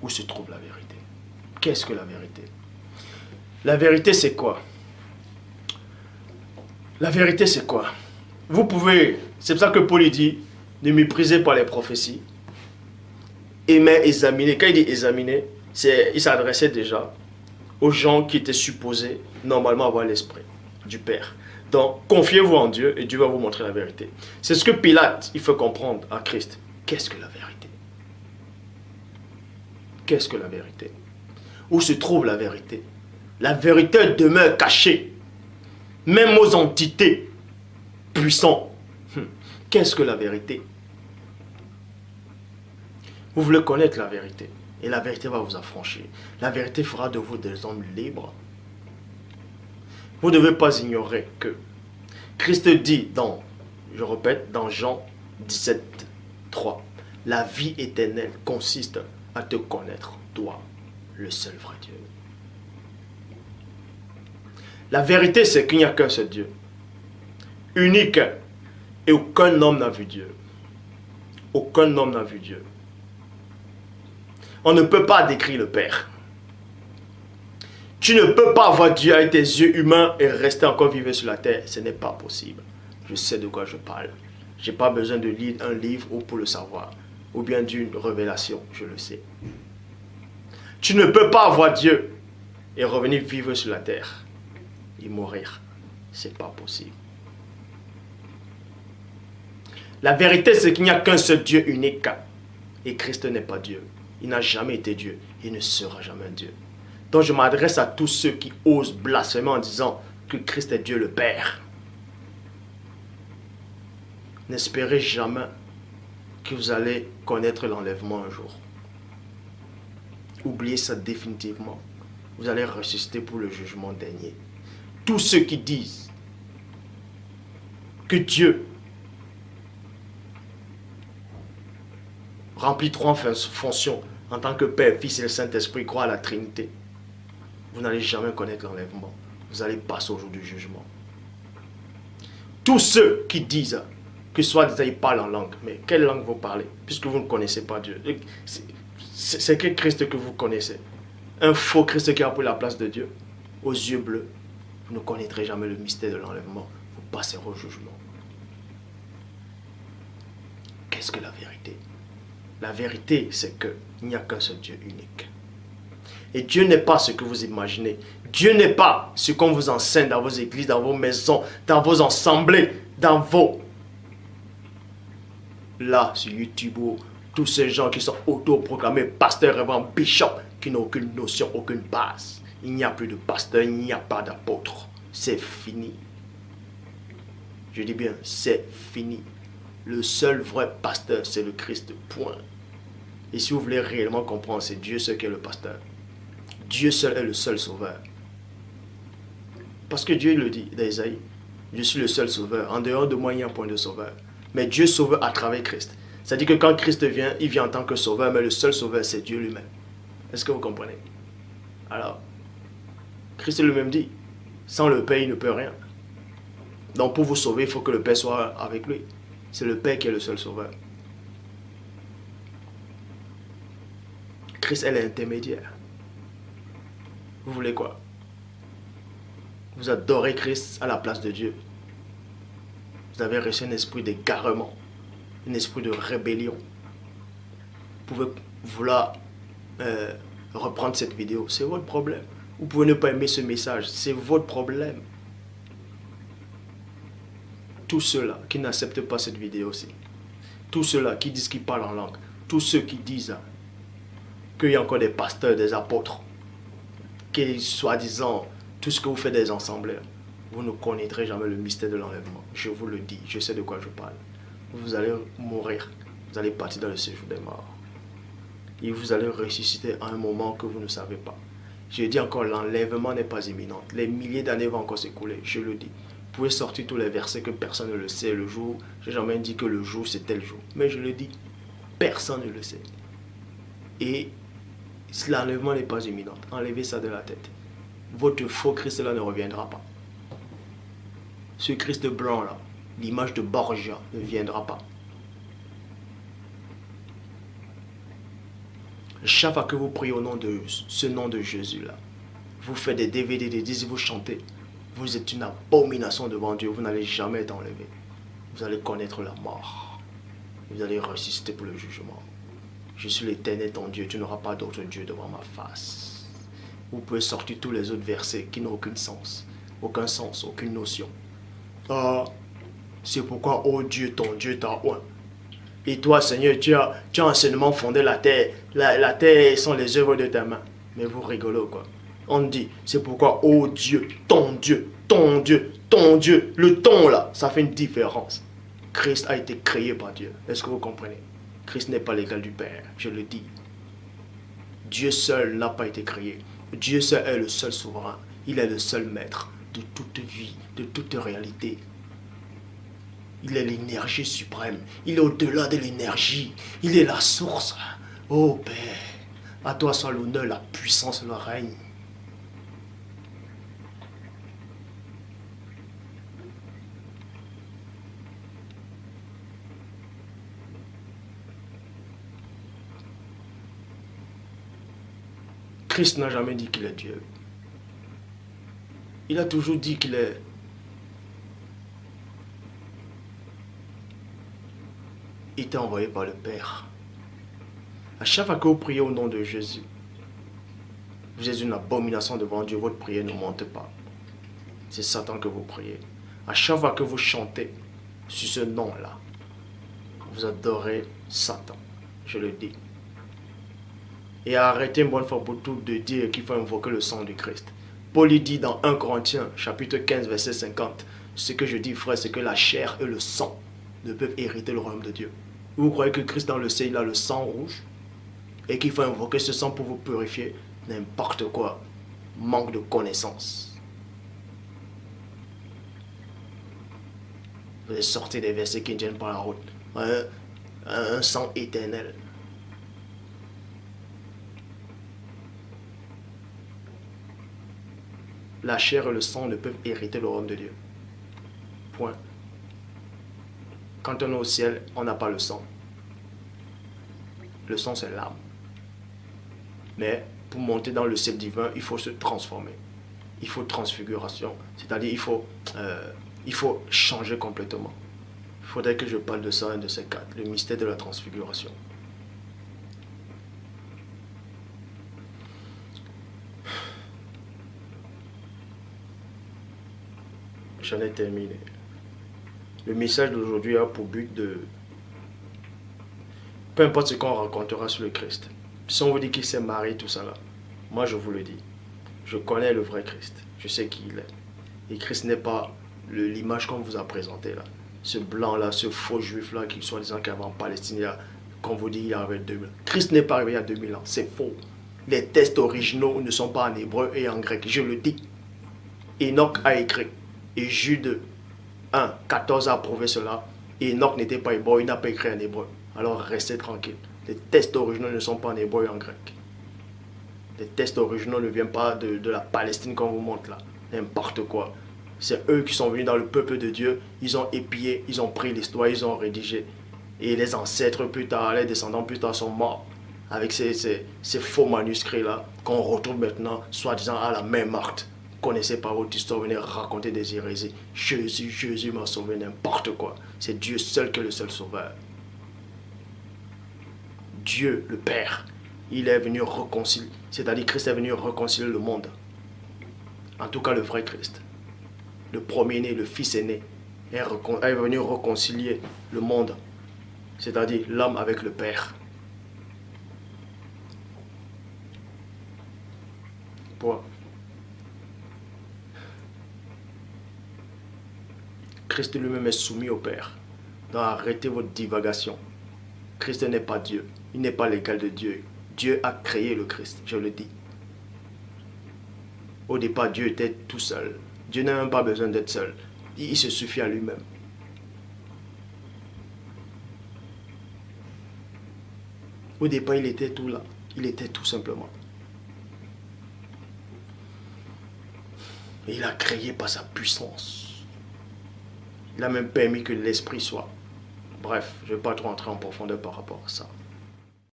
Où se trouve la vérité? Qu'est-ce que la vérité? La vérité, c'est quoi? La vérité, c'est quoi? Vous pouvez, c'est pour ça que Paul dit, ne méprisez pas les prophéties. Et mais examiner, quand il dit examiner, il s'adressait déjà aux gens qui étaient supposés normalement avoir l'esprit du Père. Donc, confiez-vous en Dieu et Dieu va vous montrer la vérité. C'est ce que Pilate, il faut comprendre à Christ. Qu'est-ce que la vérité? Qu'est-ce que la vérité? Où se trouve la vérité? La vérité demeure cachée, même aux entités puissantes. Qu'est-ce que la vérité? Vous voulez connaître la vérité, et la vérité va vous affranchir. La vérité fera de vous des hommes libres. Vous ne devez pas ignorer que Christ dit dans, je répète, dans Jean 17, 3, la vie éternelle consiste à te connaître, toi, le seul vrai Dieu. La vérité, c'est qu'il n'y a qu'un seul Dieu, unique, et aucun homme n'a vu Dieu. Aucun homme n'a vu Dieu. On ne peut pas décrire le Père. Tu ne peux pas voir Dieu avec tes yeux humains et rester encore vivre sur la terre. Ce n'est pas possible. Je sais de quoi je parle. Je n'ai pas besoin de lire un livre pour le savoir. Ou bien d'une révélation, je le sais. Tu ne peux pas voir Dieu et revenir vivre sur la terre et mourir. Ce n'est pas possible. La vérité, c'est qu'il n'y a qu'un seul Dieu unique. Et Christ n'est pas Dieu. Il n'a jamais été Dieu. Il ne sera jamais Dieu. Donc je m'adresse à tous ceux qui osent blasphémer en disant que Christ est Dieu le Père. N'espérez jamais que vous allez connaître l'enlèvement un jour. Oubliez ça définitivement. Vous allez ressusciter pour le jugement dernier. Tous ceux qui disent que Dieu remplit trois fonctions en tant que Père, Fils et le Saint-Esprit, croient à la Trinité, vous n'allez jamais connaître l'enlèvement. Vous allez passer au jour du jugement. Tous ceux qui disent que soit ils parlent en langue, mais quelle langue vous parlez, puisque vous ne connaissez pas Dieu? C'est quel Christ que vous connaissez? Un faux Christ qui a pris la place de Dieu, aux yeux bleus. Vous ne connaîtrez jamais le mystère de l'enlèvement. Vous passerez au jugement. Qu'est-ce que la vérité? La vérité, c'est qu'il n'y a qu'un seul Dieu unique. Et Dieu n'est pas ce que vous imaginez. Dieu n'est pas ce qu'on vous enseigne dans vos églises, dans vos maisons, dans vos assemblées, dans vos... Là, sur YouTube, tous ces gens qui sont autoproclamés pasteurs, révérends, bishops, qui n'ont aucune notion, aucune base. Il n'y a plus de pasteur, il n'y a pas d'apôtre. C'est fini. Je dis bien, c'est fini. Le seul vrai pasteur, c'est le Christ, point. Et si vous voulez réellement comprendre, c'est Dieu seul qui est le pasteur. Dieu seul est le seul sauveur. Parce que Dieu le dit d'Ésaïe, je suis le seul sauveur. En dehors de moi, il n'y a point de sauveur. Mais Dieu sauve à travers Christ. C'est-à-dire que quand Christ vient, il vient en tant que sauveur, mais le seul sauveur, c'est Dieu lui-même. Est-ce que vous comprenez? Alors, Christ lui-même dit, sans le Père, il ne peut rien. Donc pour vous sauver, il faut que le Père soit avec lui. C'est le Père qui est le seul sauveur. Christ est l'intermédiaire. Vous voulez quoi? Vous adorez Christ à la place de Dieu. Vous avez reçu un esprit d'égarement, un esprit de rébellion. Vous pouvez vouloir reprendre cette vidéo. C'est votre problème. Vous pouvez ne pas aimer ce message. C'est votre problème. Tous ceux-là qui n'acceptent pas cette vidéo aussi, tous ceux-là qui disent qu'ils parlent en langue, tous ceux qui disent qu'il y a encore des pasteurs, des apôtres, qui soi-disant, tout ce que vous faites des assemblées, vous ne connaîtrez jamais le mystère de l'enlèvement. Je vous le dis, je sais de quoi je parle. Vous allez mourir, vous allez partir dans le séjour des morts. Et vous allez ressusciter à un moment que vous ne savez pas. Je dis encore, l'enlèvement n'est pas imminent. Les milliers d'années vont encore s'écouler, je le dis. Vous pouvez sortir tous les versets que personne ne le sait. Le jour, j'ai jamais dit que le jour c'est tel jour. Mais je le dis, personne ne le sait. Et l'enlèvement n'est pas imminent. Enlevez ça de la tête. Votre faux Christ là ne reviendra pas. Ce Christ blanc là, l'image de Borgia, ne viendra pas. Chaque fois que vous priez au nom de ce nom de Jésus-là, vous faites des DVD, des disques, vous chantez, vous êtes une abomination devant Dieu, vous n'allez jamais être enlevé. Vous allez connaître la mort. Vous allez ressusciter pour le jugement. Je suis l'Éternel ton Dieu, tu n'auras pas d'autre Dieu devant ma face. Vous pouvez sortir tous les autres versets qui n'ont aucun sens, aucune notion. Ah, c'est pourquoi, oh Dieu, ton Dieu t'a oint. Et toi, Seigneur, tu as anciennement fondé la terre. La terre sont les œuvres de ta main. Mais vous rigolez quoi? On dit, c'est pourquoi, oh Dieu, ton Dieu, ton Dieu, ton Dieu. Le ton là, ça fait une différence. Christ a été créé par Dieu. Est-ce que vous comprenez? Christ n'est pas l'égal du Père, je le dis. Dieu seul n'a pas été créé. Dieu seul est le seul souverain. Il est le seul maître de toute vie, de toute réalité. Il est l'énergie suprême. Il est au-delà de l'énergie. Il est la source. Oh Père, à toi soit l'honneur, la puissance, le règne. Christ n'a jamais dit qu'il est Dieu. Il a toujours dit qu'il est été envoyé par le Père. À chaque fois que vous priez au nom de Jésus, vous êtes une abomination devant Dieu, votre prière ne monte pas. C'est Satan que vous priez. À chaque fois que vous chantez sur ce nom-là, vous adorez Satan, je le dis. Et arrêtez une bonne fois pour toutes de dire qu'il faut invoquer le sang du Christ. Paul dit dans 1 Corinthiens, chapitre 15, verset 50, ce que je dis, frère, c'est que la chair et le sang ne peuvent hériter le royaume de Dieu. Vous croyez que Christ dans le ciel, il a le sang rouge et qu'il faut invoquer ce sang pour vous purifier? N'importe quoi. Manque de connaissance. Vous avez sorti des versets qui ne tiennent pas la route. Un sang éternel. La chair et le sang ne peuvent hériter le royaume de Dieu. Point. Quand on est au ciel, on n'a pas le sang. Le sang, c'est l'âme. Mais pour monter dans le ciel divin, il faut se transformer. Il faut transfiguration. C'est-à-dire, il faut changer complètement. Il faudrait que je parle de ça, un de ces quatre. Le mystère de la transfiguration. J'en ai terminé. Le message d'aujourd'hui a pour but de... Peu importe ce qu'on racontera sur le Christ. Si on vous dit qu'il s'est marié, tout ça là, moi je vous le dis. Je connais le vrai Christ. Je sais qui il est. Et Christ n'est pas l'image qu'on vous a présentée là. Ce blanc là, ce faux juif là, qui soi-disant qu'il y avait en Palestine, là, qu'on vous dit il y avait 2000 ans. Christ n'est pas arrivé il y a 2000 ans. C'est faux. Les textes originaux ne sont pas en hébreu et en grec. Je le dis. Enoch a écrit. Et Jude 1, 14 a approuvé cela. Et Enoch n'était pas hébreu, il n'a pas écrit en hébreu. Alors restez tranquille. Les textes originaux ne sont pas en hébreu et en grec. Les textes originaux ne viennent pas de la Palestine qu'on vous montre là. N'importe quoi. C'est eux qui sont venus dans le peuple de Dieu. Ils ont épié, ils ont pris l'histoire, ils ont rédigé. Et les ancêtres plus tard, les descendants plus tard sont morts. Avec ces faux manuscrits là qu'on retrouve maintenant, soi-disant à la même acte. Connaissez pas votre histoire, venez raconter des hérésies. Jésus m'a sauvé, n'importe quoi. C'est Dieu seul qui est le seul sauveur. Dieu, le Père, il est venu réconcilier, c'est-à-dire Christ est venu réconcilier le monde. En tout cas, le vrai Christ. Le premier-né, le fils aîné, est venu réconcilier le monde. C'est-à-dire l'homme avec le Père. Point. Christ lui-même est soumis au Père. Donc arrêtez votre divagation. Christ n'est pas Dieu. Il n'est pas l'égal de Dieu. Dieu a créé le Christ, je le dis. Au départ, Dieu était tout seul. Dieu n'a même pas besoin d'être seul. Il se suffit à lui-même. Au départ, il était tout là. Il était tout simplement. Et il a créé par sa puissance. Il a même permis que l'esprit soit. Bref, je ne vais pas trop entrer en profondeur par rapport à ça.